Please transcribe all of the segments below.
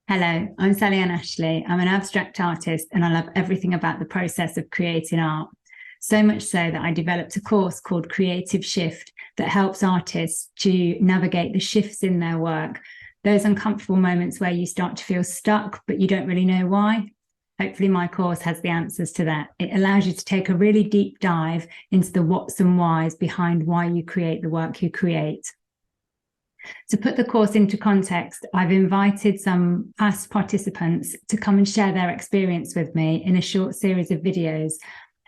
Hello, I'm Sally-Ann Ashley. I'm an abstract artist and I love everything about the process of creating art. So much so that I developed a course called Creative Shift that helps artists to navigate the shifts in their work, those uncomfortable moments where you start to feel stuck, but you don't really know why. Hopefully, my course has the answers to that. It allows you to take a really deep dive into the whats and whys behind why you create the work you create. To put the course into context, I've invited some past participants to come and share their experience with me in a short series of videos.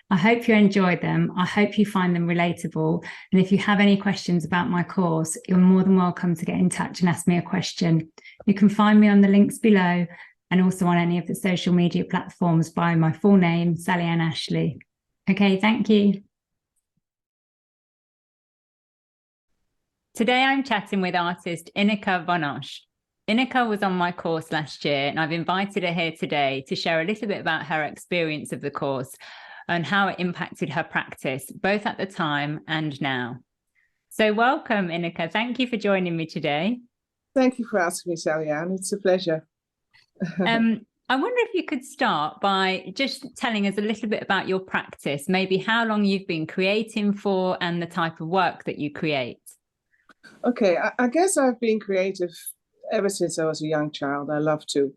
I hope you enjoyed them. I hope you find them relatable. And if you have any questions about my course, you're more than welcome to get in touch and ask me a question. You can find me on the links below and also on any of the social media platforms by my full name, Sally-Ann Ashley. Okay, thank you. Today I'm chatting with artist Ineke Van Osch. Ineke was on my course last year and I've invited her here today to share a little bit about her experience of the course and how it impacted her practice, both at the time and now. So welcome, Ineke. Thank you for joining me today. Thank you for asking me, Sally-Ann. It's a pleasure. I wonder if you could start by just telling us a little bit about your practice, maybe how long you've been creating for and the type of work that you create. Okay, I guess I've been creative ever since I was a young child. I love to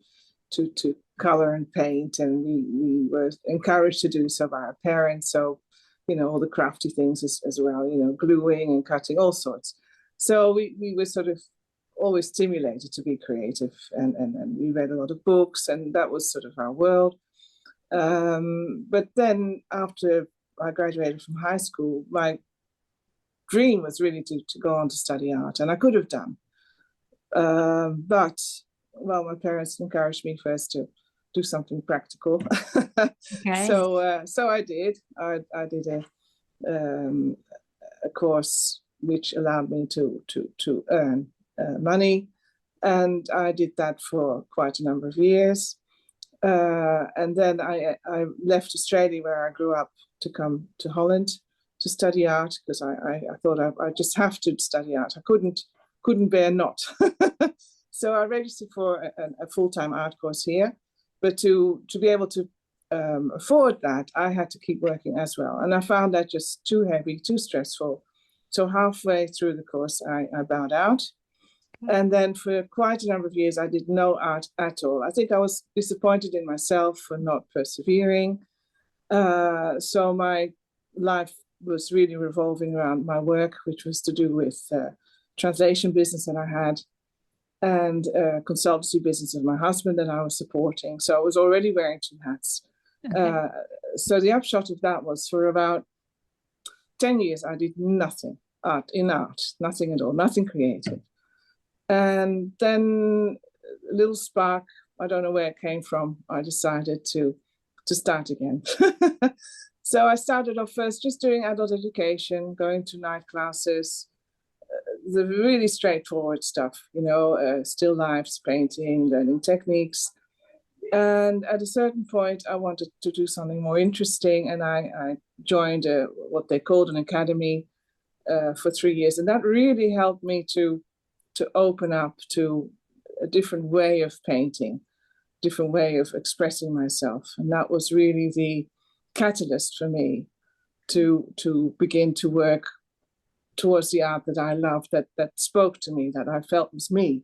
color and paint, and we were encouraged to do so by our parents. So, all the crafty things as well, gluing and cutting, all sorts. So we were sort of always stimulated to be creative, and we read a lot of books, and that was sort of our world. But then after I graduated from high school, my dream was really to go on to study art, and I could have done. But, well, my parents encouraged me first to do something practical. Okay. So I did. I did a course which allowed me to earn money, and I did that for quite a number of years. And then I left Australia, where I grew up, to come to Holland to study art, because I thought I just have to study art. I couldn't bear not. So I registered for a full-time art course here, but to be able to afford that, I had to keep working as well. And I found that just too heavy, too stressful. So halfway through the course, I bowed out. And then for quite a number of years, I did no art at all. I think I was disappointed in myself for not persevering. So my life was really revolving around my work, which was to do with translation business that I had, and consultancy business of my husband that I was supporting. So I was already wearing two hats. Okay. So the upshot of that was, for about 10 years, I did nothing nothing at all, nothing creative. And then a little spark, I don't know where it came from, I decided to start again. So I started off first just doing adult education, going to night classes, the really straightforward stuff, still lifes, painting, learning techniques. And at a certain point, I wanted to do something more interesting, and I joined what they called an academy for 3 years. And that really helped me to open up to a different way of painting, different way of expressing myself. And that was really the catalyst for me to begin to work towards the art that I loved, that spoke to me, that I felt was me.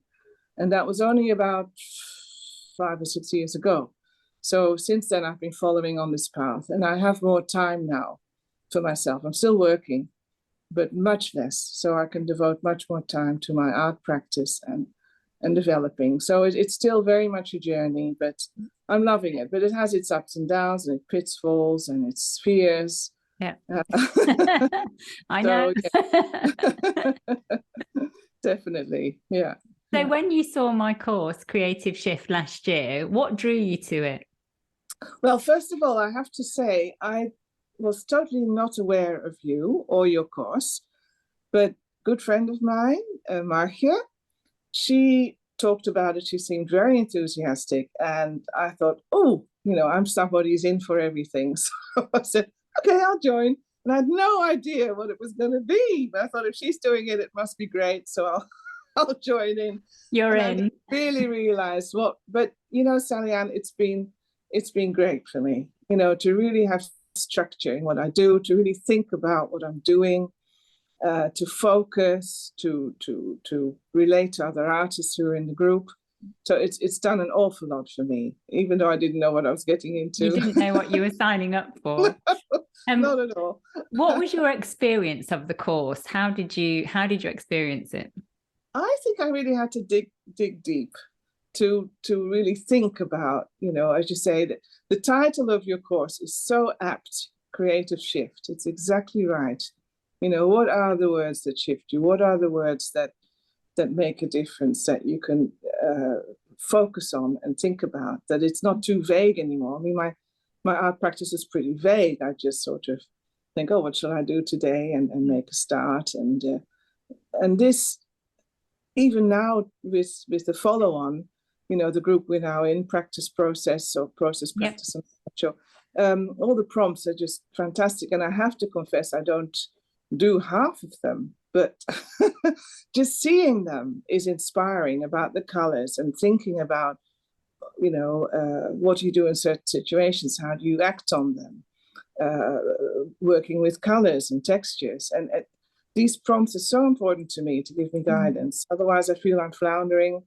And that was only about 5 or 6 years ago. So since then, I've been following on this path, and I have more time now for myself. I'm still working, but much less. So I can devote much more time to my art practice and developing. So it's still very much a journey, but I'm loving it. But it has its ups and downs, and its pitfalls, and its fears. Yeah. I know. Yeah. Definitely, yeah. So when you saw my course, Creative Shift, last year, what drew you to it? Well, first of all, I have to say, I was totally not aware of you or your course, but a good friend of mine, Marcia, she talked about it. She seemed very enthusiastic, and I thought, oh, I'm somebody who's in for everything. So I said, okay, I'll join. And I had no idea what it was going to be, but I thought, if she's doing it, it must be great. So I'll join in. You're and in. I really realized but Sally Ann, it's been great for me, to really have structure in what I do, to really think about what I'm doing, to focus, to relate to other artists who are in the group. So it's done an awful lot for me, even though I didn't know what I was getting into. You didn't know what you were signing up for. Not at all. What was your experience of the course? How did you experience it? I think I really had to dig deep to really think about, as you say, that the title of your course is so apt, Creative Shift. It's exactly right. What are the words that shift you? What are the words that make a difference, that you can focus on and think about, that it's not too vague anymore? I mean, my art practice is pretty vague. I just sort of think, oh, what shall I do today, and make a start. And this, even now with the follow-on, the group we're now in, practice, process, or process, practice, Yep. and all the prompts are just fantastic. And I have to confess, I don't do half of them, but just seeing them is inspiring, about the colors, and thinking about, what do you do in certain situations? How do you act on them? Working with colors and textures. And these prompts are so important to me, to give me guidance. Otherwise, I feel I'm floundering.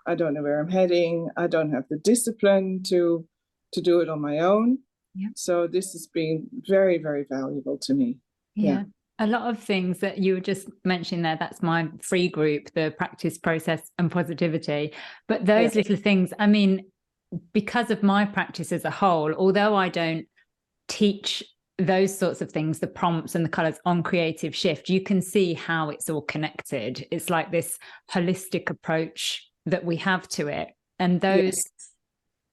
I don't know where I'm heading. I don't have the discipline to do it on my own. Yeah. So this has been very, very valuable to me. Yeah. A lot of things that you were just mentioning there, that's my free group, the practice, process, and positivity. But those little things, I mean, because of my practice as a whole, although I don't teach those sorts of things, the prompts and the colors on Creative Shift, you can see how it's all connected. It's like this holistic approach that we have to it. And those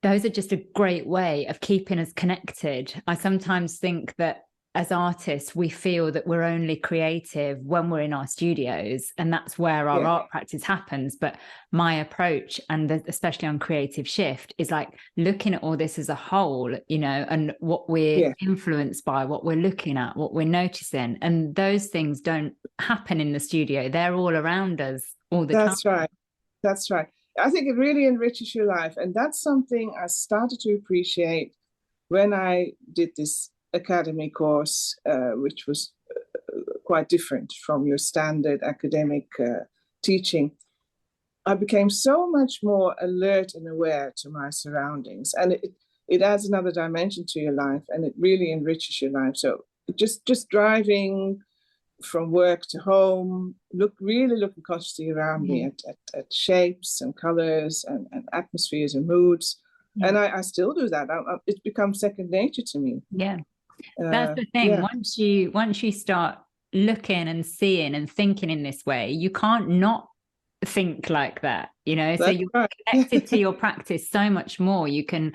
are just a great way of keeping us connected. I sometimes think that as artists, we feel that we're only creative when we're in our studios, and that's where our art practice happens. But my approach, and especially on Creative Shift, is like looking at all this as a whole, and what we're influenced by, what we're looking at, what we're noticing. And those things don't happen in the studio. They're all around us all the time. That's right. That's right. I think it really enriches your life. And that's something I started to appreciate when I did this academy course, which was quite different from your standard academic teaching. I became so much more alert and aware to my surroundings, and it adds another dimension to your life, and it really enriches your life. So just driving from work to home, really looking consciously around me at shapes and colors and atmospheres and moods. And I still do that. It's become second nature to me. Yeah. That's the thing. Once you start looking and seeing and thinking in this way, you can't not think like that, so you're connected to your practice so much more. You can,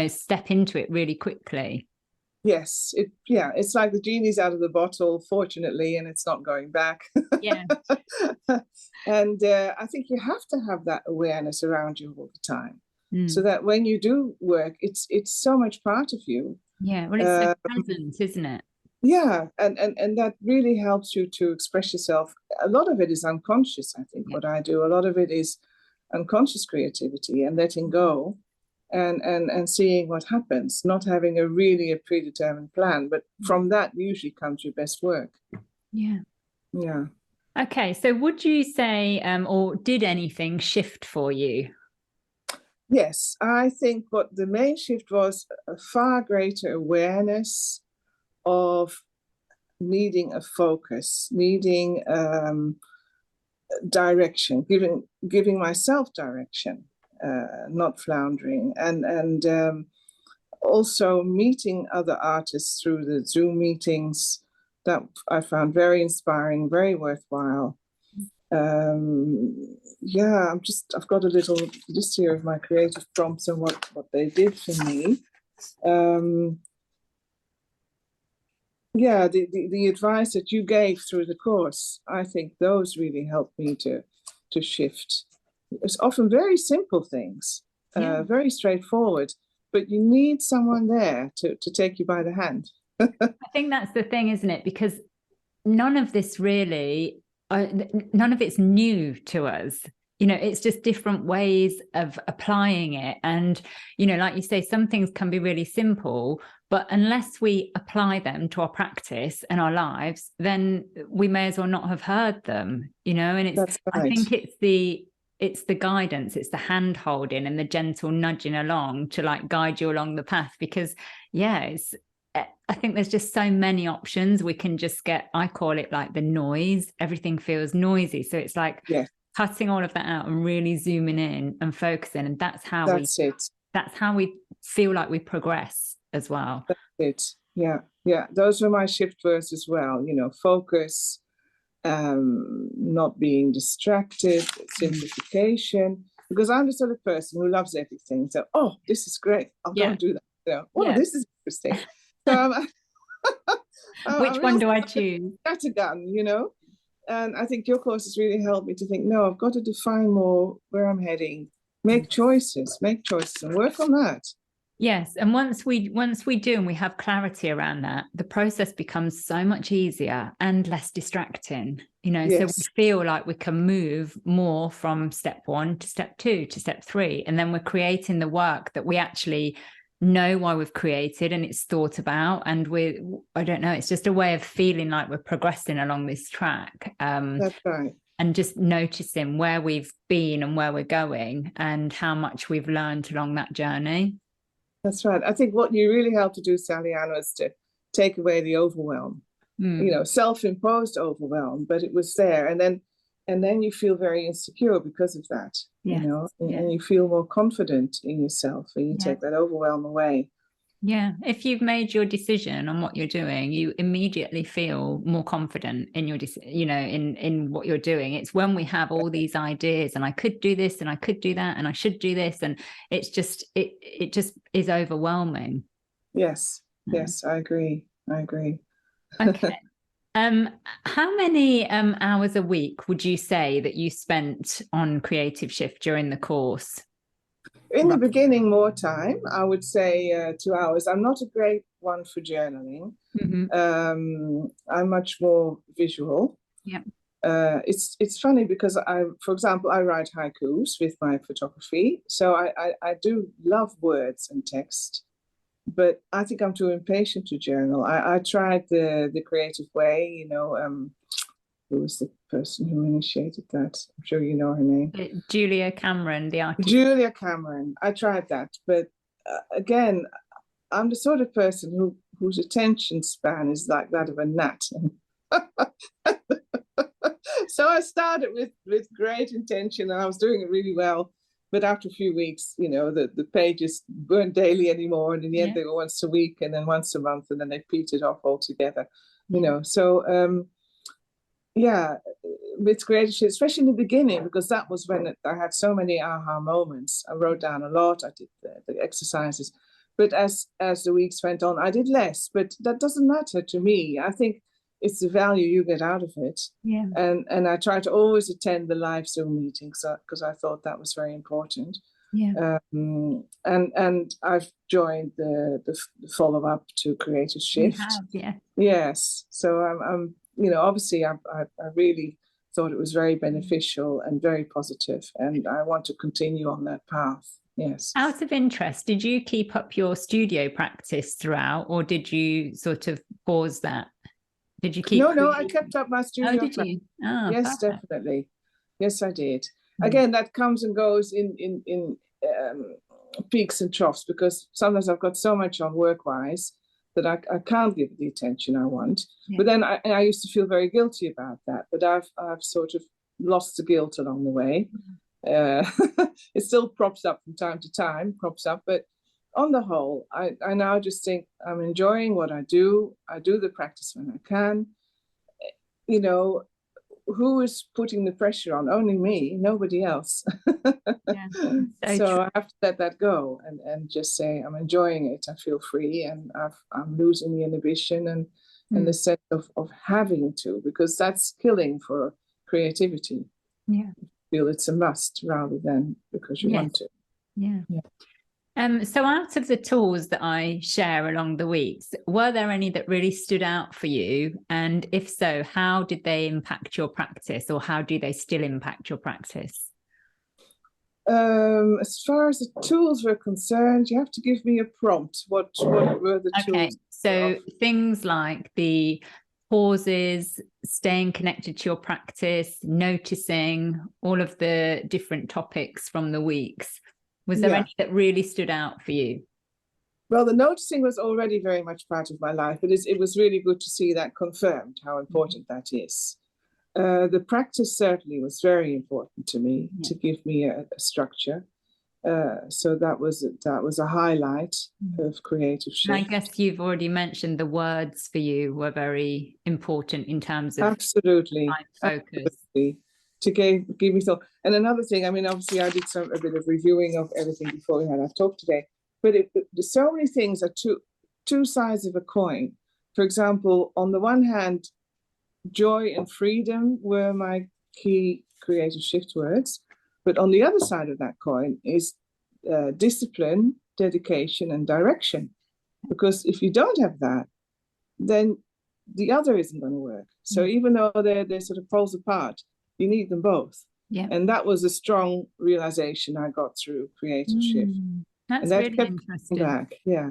step into it really quickly. Yes, it's like the genie's out of the bottle, fortunately, and it's not going back. And I think you have to have that awareness around you all the time, so that when you do work, it's so much part of you. Yeah, well, it's the presence, isn't it? Yeah, and that really helps you to express yourself. A lot of it is unconscious, I think, what I do. A lot of it is unconscious creativity and letting go and seeing what happens, not having a predetermined plan. But from that usually comes your best work. Yeah. Yeah. Okay, so would you say, or did anything shift for you? Yes, I think what the main shift was a far greater awareness of needing a focus, needing direction, giving myself direction, not floundering, and also meeting other artists through the Zoom meetings that I found very inspiring, very worthwhile. I've got a little list here of my creative prompts and what they did for me. The advice that you gave through the course, I think those really helped me to shift. It's often very simple things, very straightforward, but you need someone there to take you by the hand. I think that's the thing, isn't it? Because none of this really, none of it's new to us. You know, it's just different ways of applying it. And, you know, like you say, some things can be really simple, but unless we apply them to our practice and our lives, then we may as well not have heard them, you know. And That's right. I think it's the guidance, it's the hand holding and the gentle nudging along to like guide you along the path, because I think there's just so many options. We can just get, I call it like the noise. Everything feels noisy. So it's like cutting all of that out and really zooming in and focusing. And that's how we feel like we progress as well. That's it. Yeah. Yeah. Those were my shift words as well. You know, focus, not being distracted, simplification, because I'm the sort of person who loves everything. So, oh, this is great. I'll go and do that. You know, oh, this is interesting. So which one do I choose? Scattergun, you know. And I think your course has really helped me to think, no, I've got to define more where I'm heading, make choices and work on that. Yes. And once we do and we have clarity around that, the process becomes so much easier and less distracting, you know. So we feel like we can move more from step 1 to step 2 to step 3. And then we're creating the work that we actually know why we've created and it's thought about. And I don't know, it's just a way of feeling like we're progressing along this track. That's right. And just noticing where we've been and where we're going and how much we've learned along that journey. That's right. I think what you really helped to do, Sally-Ann, was to take away the overwhelm, you know, self-imposed overwhelm, but it was there. And then you feel very insecure because of that, you know, and you feel more confident in yourself and you take that overwhelm away. Yeah. If you've made your decision on what you're doing, you immediately feel more confident in your, you know, in what you're doing. It's when we have all these ideas and I could do this and I could do that and I should do this. And it's just, it just is overwhelming. Yes. Yes, I agree. Okay. How many hours a week would you say that you spent on Creative Shift during the course? In the beginning, more time. I would say 2 hours. I'm not a great one for journaling. I'm much more visual. Yeah. It's funny because for example, I write haikus with my photography. So I do love words and text. But I think I'm too impatient to journal. I tried the creative way, you know. Who was the person who initiated that? I'm sure you know her name. Julia Cameron, the artist. Julia Cameron. I tried that, but again, I'm the sort of person whose attention span is like that of a gnat. So I started with great intention, and I was doing it really well. But after a few weeks, you know, the pages weren't daily anymore. And in the end, they were once a week and then once a month, and then they petered off altogether, you know. So, with Creative Shift, especially in the beginning, because that was when I had so many aha moments. I wrote down a lot. I did the exercises. But as the weeks went on, I did less. But that doesn't matter to me. I think it's the value you get out of it. Yeah. And I try to always attend the live Zoom meetings because I thought that was very important. Yeah. And I've joined the follow-up to Creative Shift. You have, yeah. Yes. So I'm you know, obviously I really thought it was very beneficial and very positive, and I want to continue on that path. Yes. Out of interest, did you keep up your studio practice throughout, or did you sort of pause that? Did you keep? No, I kept up my studio. Oh, did you? Oh, yes, perfect. Definitely. Yes, I did. Again, that comes and goes in peaks and troughs, because sometimes I've got so much on work-wise that I can't give the attention I want. Yeah. But then I used to feel very guilty about that. But I've sort of lost the guilt along the way. It still props up from time to time, but on the whole, I now just think I'm enjoying what I do. I do the practice when I can. You know, who is putting the pressure on? Only me, nobody else. Yeah, so I have to let that go and just say I'm enjoying it. I feel free, and I'm losing the inhibition and the sense of having to, because that's killing for creativity. Yeah, I feel it's a must rather than because you want to. Yeah. So out of the tools that I share along the weeks, were there any that really stood out for you? And if so, how did they impact your practice, or how do they still impact your practice? As far as the tools were concerned, you have to give me a prompt. What were the Okay, tools? so things like the pauses, staying connected to your practice, noticing all of the different topics from the weeks. Was there Yeah. any that really stood out for you? Well, the noticing was already very much part of my life, but it was really good to see that confirmed, how important that is. The practice certainly was very important to me, to give me a structure. So that was a highlight of creative And I shift. guess you've already mentioned the words for you were very important in terms of Absolutely, focus. absolutely. To give me thought. And another thing, I mean, obviously, I did a bit of reviewing of everything before we had our talk today. But so many things are two sides of a coin. For example, on the one hand, joy and freedom were my key creative shift words. But on the other side of that coin is discipline, dedication, and direction. Because if you don't have that, then the other isn't going to work. So even though they're sort of poles apart, you need them both. Yeah. And that was a strong realization I got through creative shift. That's and that really kept interesting. Back. Yeah.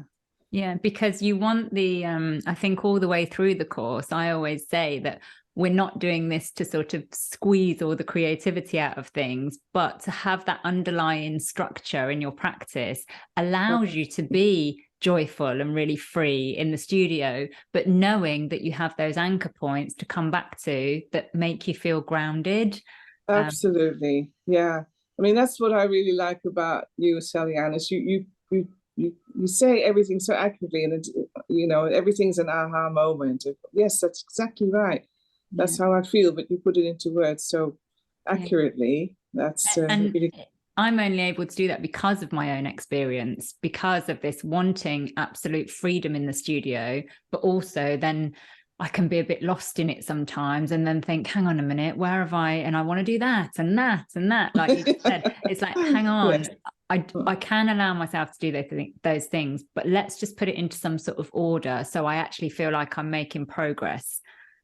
Yeah, because you want the, I think all the way through the course, I always say that we're not doing this to sort of squeeze all the creativity out of things, but to have that underlying structure in your practice allows you to be joyful and really free in the studio, but knowing that you have those anchor points to come back to that make you feel grounded. Absolutely. Yeah. I mean, that's what I really like about you, Sally-Ann, is you say everything so accurately, and everything's an aha moment. Yes, that's exactly right. That's how I feel, but you put it into words so accurately. That's and really... I'm only able to do that because of my own experience, because of this wanting absolute freedom in the studio, but also then I can be a bit lost in it sometimes and then think, hang on a minute, where have I? And I want to do that and that and that. Like you said, it's like, hang on, yes. I can allow myself to do those things, but let's just put it into some sort of order so I actually feel like I'm making progress.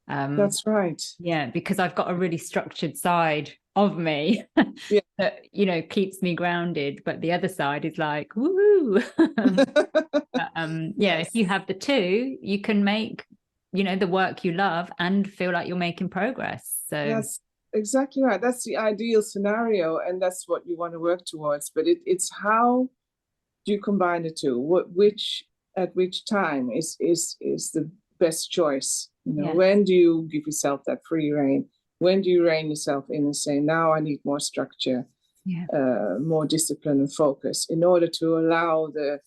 That's right. Yeah, because I've got a really structured side of me that keeps me grounded, but the other side is like woohoo. Yes. If you have the two, you can make the work you love and feel like you're making progress. So that's exactly right. That's the ideal scenario, and that's what you want to work towards. But it's how do you combine the two? At which time is the best choice? When do you give yourself that free rein? When do you rein yourself in and say, now I need more structure, more discipline and focus in order to allow the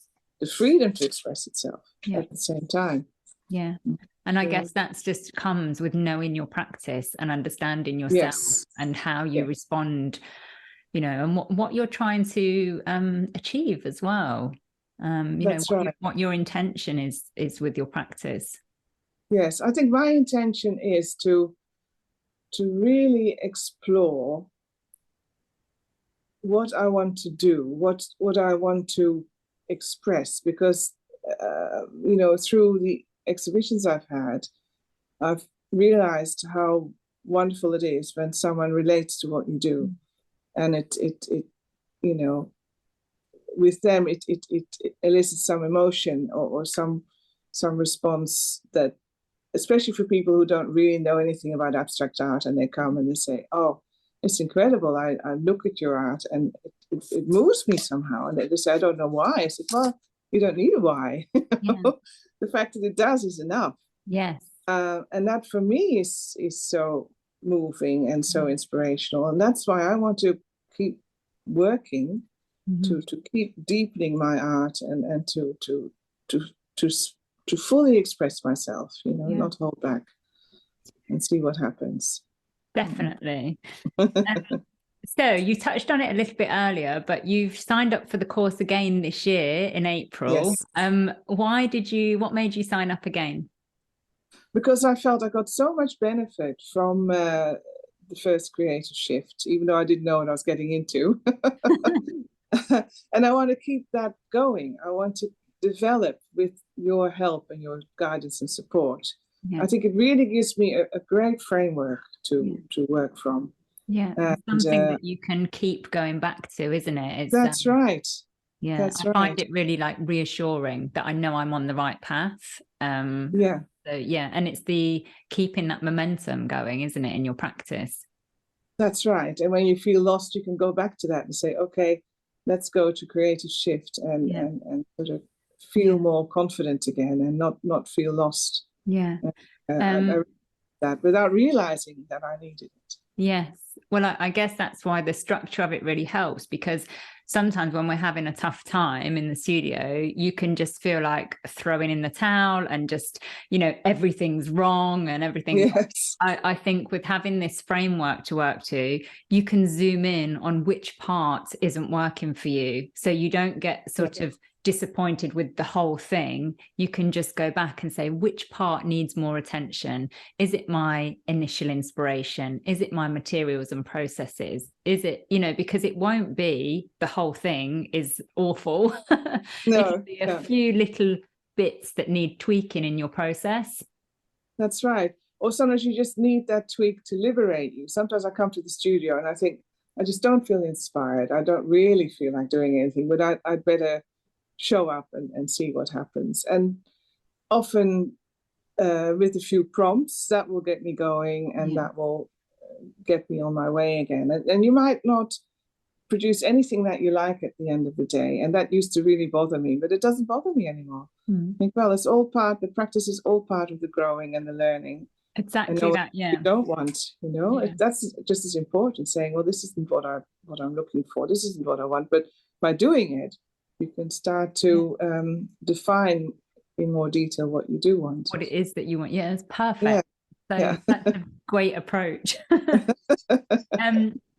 freedom to express itself at the same time? Yeah. And I guess that's just comes with knowing your practice and understanding yourself and how you respond, and what you're trying to achieve as well. What your intention is with your practice. Yes, I think my intention is to really explore what I want to do, what I want to express, because through the exhibitions I've had, I've realized how wonderful it is when someone relates to what you do, and it with them it elicits some emotion or some response that, especially for people who don't really know anything about abstract art, and they come and they say, oh, it's incredible. I look at your art and it moves me somehow. And they say, I don't know why. I said, well, you don't need a why. The fact that it does is enough. Yes. And that for me is so moving and so inspirational. And that's why I want to keep working to keep deepening my art and to fully express myself, not hold back and see what happens. Definitely. So you touched on it a little bit earlier, but you've signed up for the course again this year in April. Yes. What made you sign up again? Because I felt I got so much benefit from the first creative shift, even though I didn't know what I was getting into. And I want to keep that going. I want to develop with your help and your guidance and support. Yeah. I think it really gives me a great framework to work from. Yeah, something that you can keep going back to, isn't it? It's, that's right. Yeah, that's I find it really like reassuring that I know I'm on the right path. Yeah. So yeah, and it's the keeping that momentum going, isn't it, in your practice? That's right. And when you feel lost, you can go back to that and say, okay, let's go to creative shift and sort of feel more confident again and not feel lost. Yeah. I that without realizing that I needed it. Yes. Well, I guess that's why the structure of it really helps, because sometimes when we're having a tough time in the studio, you can just feel like throwing in the towel and just, you know, everything's wrong and everything. Yes. I think with having this framework to work to, you can zoom in on which part isn't working for you. So you don't get sort of disappointed with the whole thing. You can just go back and say, which part needs more attention? Is it my initial inspiration? Is it my materials and processes? Is it, you know, because it won't be the whole thing is awful. No, it can be a few little bits that need tweaking in your process. That's right. Or sometimes you just need that tweak to liberate you. Sometimes I come to the studio and I think, I just don't feel inspired. I don't really feel like doing anything, but I'd better show up and see what happens. And often with a few prompts, that will get me going and that will get me on my way again. And you might not produce anything that you like at the end of the day. And that used to really bother me, but it doesn't bother me anymore. I think, well, it's all part, the practice is all part of the growing and the learning. Exactly that, you don't want, you know, that's just as important, saying, well, this isn't what I'm looking for, this isn't what I want. But by doing it, you can start to define in more detail what you do want. What it is that you want. Yeah, it's perfect. So that's a great approach.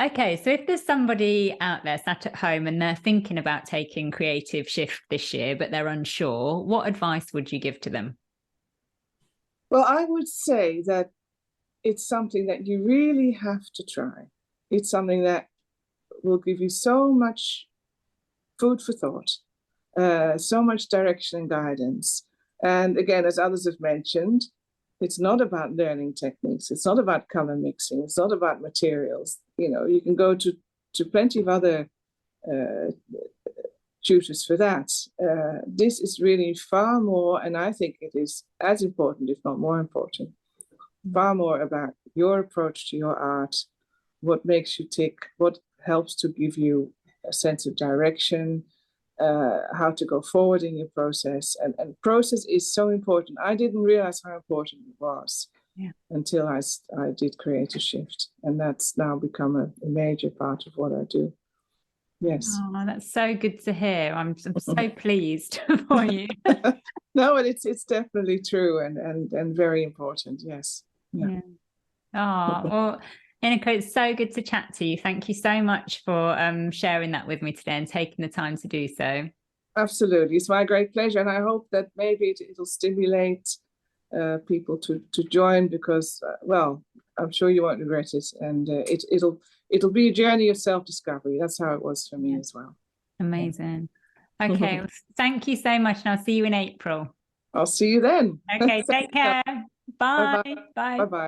Okay, so if there's somebody out there sat at home and they're thinking about taking creative shift this year, but they're unsure, what advice would you give to them? Well, I would say that it's something that you really have to try. It's something that will give you so much food for thought, so much direction and guidance. And again, as others have mentioned, it's not about learning techniques. It's not about color mixing. It's not about materials. You know, you can go to plenty of other tutors for that. This is really far more, and I think it is as important, if not more important, far more about your approach to your art, what makes you tick, what helps to give you a sense of direction, how to go forward in your process. And process is so important. I didn't realize how important it was until I did Creative Shift. And that's now become a major part of what I do. Yes. Oh, that's so good to hear. I'm so pleased for you. No, it's definitely true and very important. Yes. Yeah. Oh, well, Ineke, it's so good to chat to you. Thank you so much for sharing that with me today and taking the time to do so. Absolutely. It's my great pleasure. And I hope that maybe it'll stimulate people to join, because, well, I'm sure you won't regret it. And it'll be a journey of self-discovery. That's how it was for me as well. Amazing. Okay. Well, thank you so much. And I'll see you in April. I'll see you then. Okay. Take care. Bye. Bye. Bye-bye.